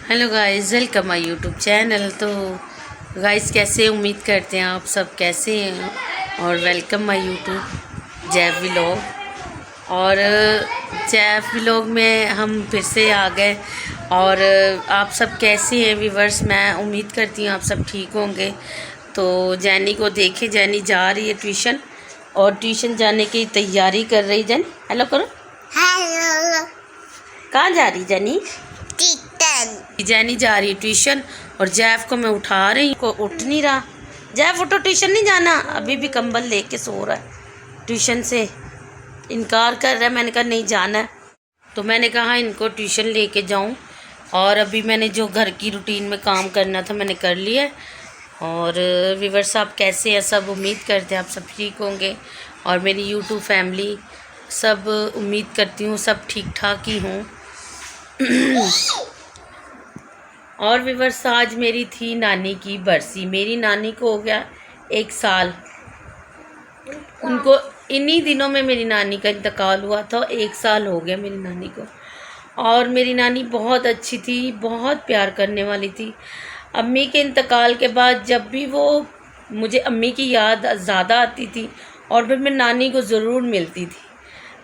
Hello guys, welcome my YouTube channel. तो guys कैसे, उम्मीद करते हैं आप सब कैसे हैं और वेलकम माय यूट्यूब जैव व्लॉग। और जैव व्लॉग में हम फिर से आ गए। और आप सब कैसे हैं व्यूवर्स, मैं उम्मीद करती हूँ आप सब ठीक होंगे। तो जैनी को देखे, जैनी जा रही है ट्यूशन और ट्यूशन जाने की तैयारी कर रही। जैनी हेलो करो। हेलो। कहाँ जा रही जैनी? जैनी जा रही ट्यूशन और जैव को मैं उठा रही को उठ नहीं रहा। जैव उठो, ट्यूशन नहीं जाना। अभी भी कंबल लेके सो रहा है, ट्यूशन से इनकार कर रहा है। मैंने कहा नहीं जाना है, तो मैंने कहा इनको ट्यूशन लेके जाऊं। और अभी मैंने जो घर की रूटीन में काम करना था मैंने कर लिया है। और व्यूअर्स आप कैसे हैं सब, उम्मीद करते हैं आप सब ठीक होंगे। और मेरी यूट्यूब फैमिली सब, उम्मीद करती हूँ सब ठीक ठाक ही हों। और व्यूअर्स आज मेरी थी नानी की बरसी। मेरी नानी को हो गया 1 साल। उनको इन्हीं दिनों में मेरी नानी का इंतकाल हुआ था। 1 साल हो गया मेरी नानी को। और मेरी नानी बहुत अच्छी थी, बहुत प्यार करने वाली थी। अम्मी के इंतकाल के बाद जब भी वो मुझे अम्मी की याद ज़्यादा आती थी और फिर मैं नानी को ज़रूर मिलती थी,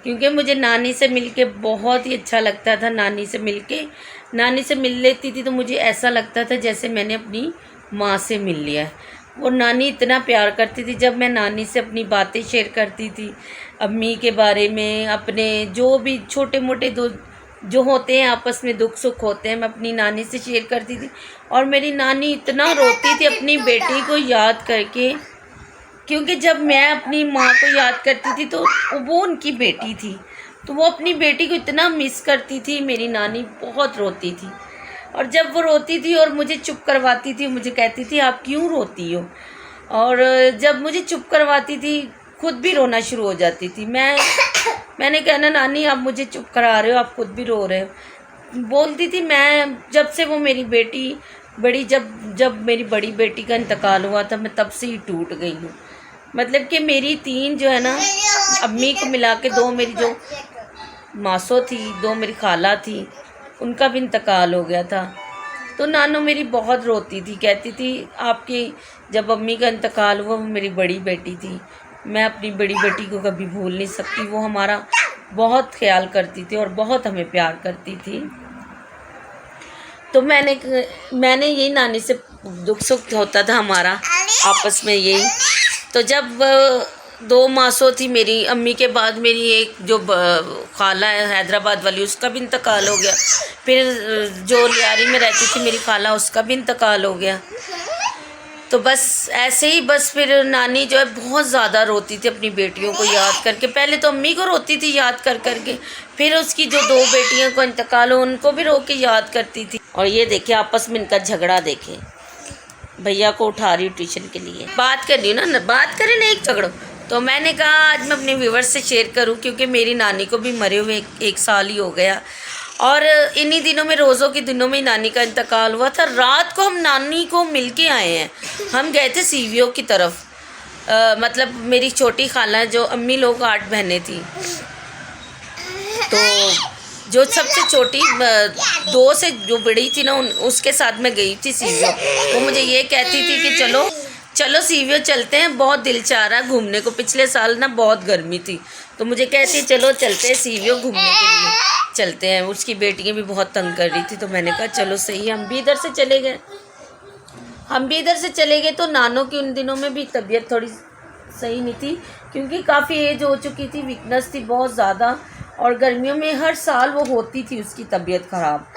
क्योंकि मुझे नानी से मिलके बहुत ही अच्छा लगता था। नानी से मिल लेती थी तो मुझे ऐसा लगता था जैसे मैंने अपनी माँ से मिल लिया है। वो नानी इतना प्यार करती थी। जब मैं नानी से अपनी बातें शेयर करती थी अम्मी के बारे में, अपने जो भी छोटे मोटे जो होते हैं आपस में दुख सुख होते हैं, मैं अपनी नानी से शेयर करती थी। और मेरी नानी इतना रोती थी अपनी बेटी को याद करके, क्योंकि जब मैं अपनी माँ को याद करती थी तो वो उनकी बेटी थी, तो वो अपनी बेटी को इतना मिस करती थी। मेरी नानी बहुत रोती थी। और जब वो रोती थी और मुझे चुप करवाती थी, मुझे कहती थी आप क्यों रोती हो। और जब मुझे चुप करवाती थी खुद भी रोना शुरू हो जाती थी। मैंने कहना नानी आप मुझे चुप करा रहे हो, आप खुद भी रो रहे हो। बोलती थी मैं, जब से वो मेरी बेटी जब मेरी बड़ी बेटी का इंतकाल हुआ था मैं तब से ही टूट गई हूँ। मतलब कि मेरी 3 जो है ना, अम्मी को मिला के 2 मेरी जो मासो थी, 2 मेरी खाला थी, उनका भी इंतकाल हो गया था। तो नानू मेरी बहुत रोती थी, कहती थी आपकी जब अम्मी का इंतकाल हुआ वो मेरी बड़ी बेटी थी, मैं अपनी बड़ी बेटी को कभी भूल नहीं सकती। वो हमारा बहुत ख्याल करती थी और बहुत हमें प्यार करती थी। तो मैंने यही नानी से दुख सुख होता था हमारा आपस में यही। तो जब 2 मासों थी मेरी अम्मी के बाद, मेरी एक जो खाला है हैदराबाद वाली, उसका भी इंतकाल हो गया। फिर जो लियारी में रहती थी मेरी खाला, उसका भी इंतकाल हो गया। तो बस ऐसे ही बस फिर नानी जो है बहुत ज़्यादा रोती थी अपनी बेटियों को याद करके। पहले तो अम्मी को रोती थी याद कर करके, फिर उसकी जो 2 बेटियों को इंतकाल हो उनको भी रो के याद करती थी। और ये देखिए आपस में इनका झगड़ा देखे, भैया को उठा रही हूँ ट्यूशन के लिए, बात कर रही हूँ ना, बात करें ना, एक झगड़ो। तो मैंने कहा आज मैं अपने व्यूवर्स से शेयर करूं, क्योंकि मेरी नानी को भी मरे हुए 1 साल ही हो गया। और इन्हीं दिनों में, रोज़ों के दिनों में नानी का इंतकाल हुआ था। रात को हम नानी को मिल के आए हैं। हम गए थे सीवियो की तरफ। मतलब मेरी छोटी खाला जो अम्मी लोग 8 बहनें थी, तो जो सबसे छोटी 2 से जो बड़ी थी ना उसके साथ मैं गई थी सीवियो। वो मुझे ये कहती थी कि चलो सीवियो चलते हैं, बहुत दिल चाह रहा है घूमने को। पिछले साल ना बहुत गर्मी थी, तो मुझे कहती चलो चलते हैं सीवियो घूमने के लिए, चलते हैं। उसकी बेटियाँ भी बहुत तंग कर रही थी, तो मैंने कहा चलो सही। हम भी इधर से चले गए। तो नानों की उन दिनों में भी तबीयत थोड़ी सही नहीं थी, क्योंकि काफ़ी एज हो चुकी थी, वीकनेस थी बहुत ज़्यादा। और गर्मियों में हर साल वो होती थी उसकी तबीयत ख़राब।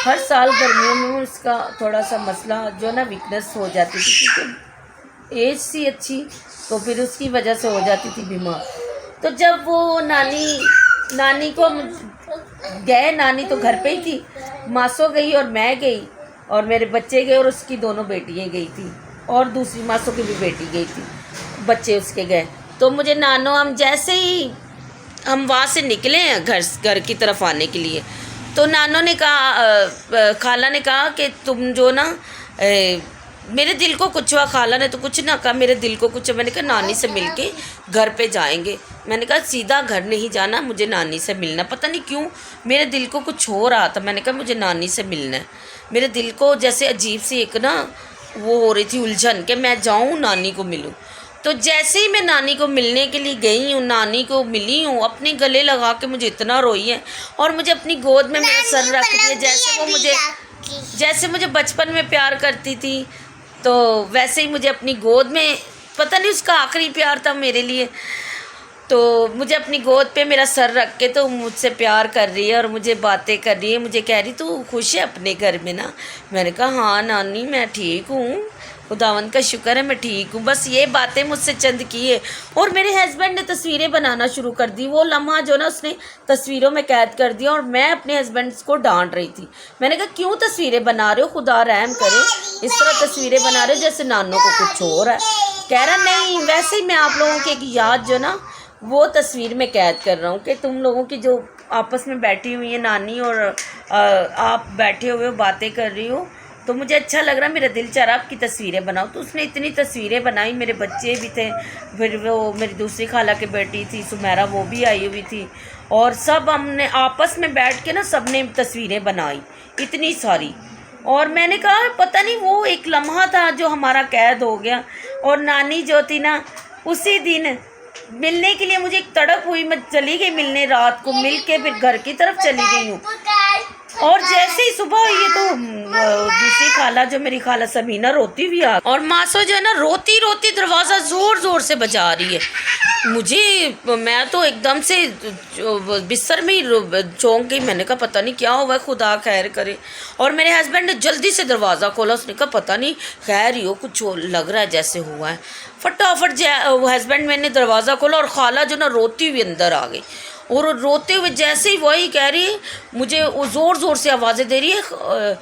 हर साल गर्मियों में उसका थोड़ा सा मसला जो ना वीकनेस हो जाती थी, क्योंकि एज सी अच्छी, तो फिर उसकी वजह से हो जाती थी बीमार। तो जब वो नानी को गए, नानी तो घर पे ही थी, मासो गई और मैं गई और मेरे बच्चे गए और उसकी 2 बेटियाँ गई थी, और दूसरी मासो की भी बेटी गई थी, बच्चे उसके गए। तो मुझे नानो, हम जैसे ही हम वहाँ से निकले हैं घर की तरफ आने के लिए, तो नानो ने कहा, खाला ने कहा कि तुम जो ना मेरे दिल को कुछ हुआ। खाला ने तो कुछ ना कहा, मेरे दिल को कुछ। मैंने कहा नानी से मिलके घर पे जाएंगे। मैंने कहा सीधा घर नहीं जाना, मुझे नानी से मिलना। पता नहीं क्यों मेरे दिल को कुछ हो रहा था, मैंने कहा मुझे नानी से मिलना है। मेरे दिल को जैसे अजीब सी एक ना वो हो रही थी उलझन कि मैं जाऊँ नानी को मिलूँ। तो जैसे ही मैं नानी को मिलने के लिए गई हूँ, नानी को मिली हूँ, अपने गले लगा के मुझे इतना रोई है और मुझे अपनी गोद में मेरा सर रख दिया, जैसे मुझे बचपन में प्यार करती थी, तो वैसे ही मुझे अपनी गोद में, पता नहीं उसका आखिरी प्यार था मेरे लिए, तो मुझे अपनी गोद पे मेरा सर रख के तो मुझसे प्यार कर रही है और मुझे बातें कर रही है। मुझे कह रही तू खुश है अपने घर में ना? मैंने कहा हाँ नानी मैं ठीक हूँ, खुदावंद का शुक्र है मैं ठीक हूँ। बस ये बातें मुझसे चंद की है। और मेरे हस्बैंड ने तस्वीरें बनाना शुरू कर दी। वो लम्हा जो ना उसने तस्वीरों में कैद कर दिया और मैं अपने हस्बैंड को डांट रही थी। मैंने कहा क्यों तस्वीरें बना रहे हो, खुदा रहम करे, इस तरह तस्वीरें बना रहे हो जैसे नानों को कुछ हो रहा है। कह रहा नहीं, वैसे ही मैं आप लोगों की एक याद जो ना वो तस्वीर में कैद कर रहा हूँ कि तुम लोगों की जो आपस में बैठी हुई है नानी और आप बैठे हुए हो बातें कर रही हो, तो मुझे अच्छा लग रहा, मेरा दिल चाह रहा आपकी तस्वीरें बनाओ। तो उसने इतनी तस्वीरें बनाई, मेरे बच्चे भी थे, फिर वो मेरी दूसरी खाला की बेटी थी सुमेरा, वो भी आई हुई थी, और सब हमने आपस में बैठ के ना सब ने तस्वीरें बनाई इतनी सारी। और मैंने कहा पता नहीं वो एक लम्हा था जो हमारा कैद हो गया। और नानी जो थी ना उसी दिन मिलने के लिए मुझे एक तड़प हुई, मैं चली गई मिलने, रात को मिल के फिर घर की तरफ चली गई हूँ। और जैसे ही सुबह हुई है तो दूसरी खाला जो मेरी खाला समीना रोती हुई आ, और मासो जो है ना रोती रोती दरवाज़ा ज़ोर ज़ोर से बजा रही है। मैं तो एकदम से बिस्तर में ही चौंक गई। मैंने कहा पता नहीं क्या हुआ है, खुदा खैर करे। और मेरे हस्बैंड ने जल्दी से दरवाज़ा खोला, उसने कहा पता नहीं खैर ही हो, कुछ लग रहा है जैसे हुआ है। फटाफट हस्बैंड मैंने दरवाज़ा खोला और खाला जो ना रोती हुई अंदर आ गई। और रोते हुए जैसे ही वही कह रही है, मुझे वो ज़ोर ज़ोर से आवाज़ें दे रही है।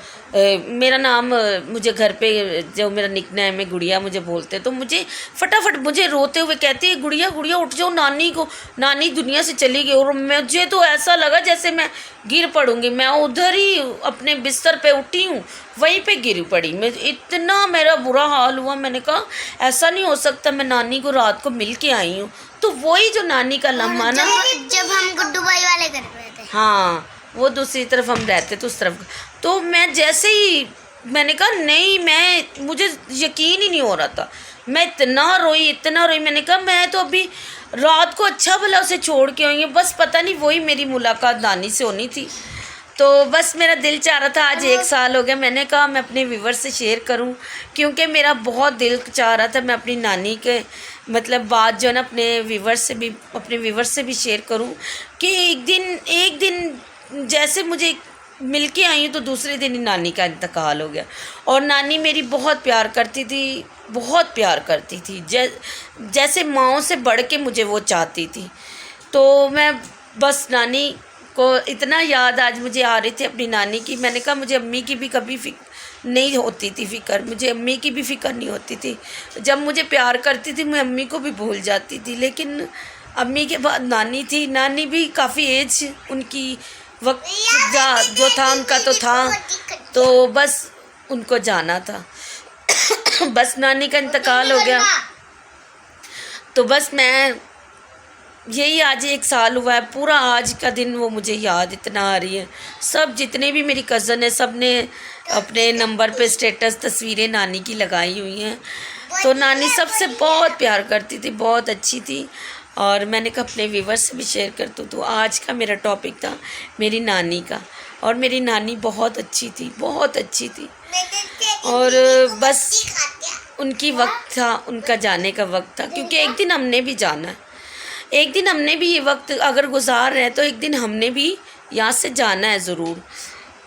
मेरा नाम मुझे घर पे जो मेरा निकनेम है गुड़िया मुझे बोलते, तो मुझे फटाफट मुझे रोते हुए कहती है गुड़िया गुड़िया उठ जाओ, नानी दुनिया से चली गई। और मुझे तो ऐसा लगा जैसे मैं गिर पड़ूंगी। मैं उधर ही अपने बिस्तर पे उठी हूँ, वहीं पे गिर पड़ी। मैं इतना मेरा बुरा हाल हुआ। मैंने कहा ऐसा नहीं हो सकता, मैं नानी को रात को मिल के आई हूँ। तो वही जो नानी का लम्हा ना, जब हम गुड्डू भाई वाले घर पे थे, हाँ वो दूसरी तरफ हम रहते तो उस तरफ, तो मैं जैसे ही मैंने कहा नहीं, मुझे यकीन ही नहीं हो रहा था। मैं इतना रोई। मैंने कहा मैं तो अभी रात को अच्छा भला उसे छोड़ के आई हूँ, बस पता नहीं वही मेरी मुलाकात नानी से होनी थी। तो बस मेरा दिल चाह रहा था, आज 1 साल हो गया। मैंने कहा मैं अपने व्यूवर्स से शेयर करूं, क्योंकि मेरा बहुत दिल चाह रहा था मैं अपनी नानी के मतलब बात जो है ना अपने व्यूवर्स से भी शेयर करूं कि एक दिन जैसे मुझे मिल के आई हूँ तो दूसरे दिन ही नानी का इंतकाल हो गया। और नानी मेरी बहुत प्यार करती थी, जैसे माँओं से बढ़ के मुझे वो चाहती थी। तो मैं बस नानी को इतना याद आज मुझे आ रही थी अपनी नानी की। मैंने कहा मुझे अम्मी की भी कभी नहीं होती थी फ़िक्र, मुझे अम्मी की भी फ़िक्र नहीं होती थी। जब मुझे प्यार करती थी मैं अम्मी को भी भूल जाती थी, लेकिन अम्मी के बाद नानी थी। नानी भी काफ़ी एज उनकी वक्त जो था उनका तो था, तो बस उनको जाना था। बस नानी का इंतकाल हो गया, तो बस मैं यही आज 1 साल हुआ है पूरा। आज का दिन वो मुझे याद इतना आ रही है। सब जितने भी मेरी कज़न है सब ने अपने नंबर पे स्टेटस तस्वीरें नानी की लगाई हुई हैं। तो नानी सबसे बहुत प्यार करती थी, बहुत अच्छी थी। और मैंने कहा अपने व्यूवर्स से भी शेयर कर दूँ। तो आज का मेरा टॉपिक था मेरी नानी का। और मेरी नानी बहुत अच्छी थी, बहुत अच्छी थी। और बस उनकी वक्त था, उनका जाने का वक्त था, क्योंकि एक दिन हमने भी जाना है। एक दिन हमने भी ये वक्त अगर गुजार रहे तो एक दिन हमने भी यहाँ से जाना है ज़रूर।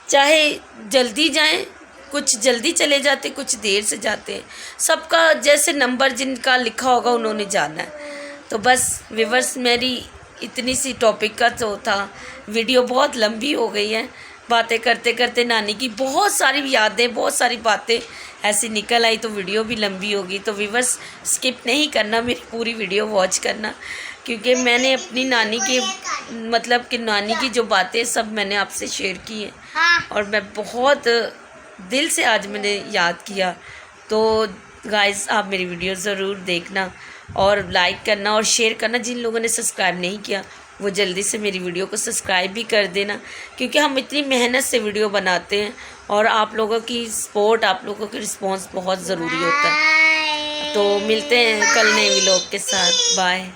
चाहे जल्दी जाएं, कुछ जल्दी चले जाते, कुछ देर से जाते। सबका जैसे नंबर जिनका लिखा होगा उन्होंने जाना है। तो बस व्यूअर्स मेरी इतनी सी टॉपिक का तो था। वीडियो बहुत लंबी हो गई है, बातें करते करते नानी की बहुत सारी यादें, बहुत सारी बातें ऐसी निकल आई, तो वीडियो भी लंबी होगी। तो व्यूअर्स स्किप नहीं करना, मेरी पूरी वीडियो वॉच करना, क्योंकि मैंने अपनी नानी की मतलब कि नानी की जो बातें सब मैंने आपसे शेयर की हैं। और मैं बहुत दिल से आज मैंने याद किया। तो गाइस आप मेरी वीडियो ज़रूर देखना और लाइक करना और शेयर करना। जिन लोगों ने सब्सक्राइब नहीं किया वो जल्दी से मेरी वीडियो को सब्सक्राइब भी कर देना, क्योंकि हम इतनी मेहनत से वीडियो बनाते हैं और आप लोगों की सपोर्ट, आप लोगों की रिस्पांस बहुत ज़रूरी होता है। तो मिलते हैं कल नए व्लॉग के साथ। बाय।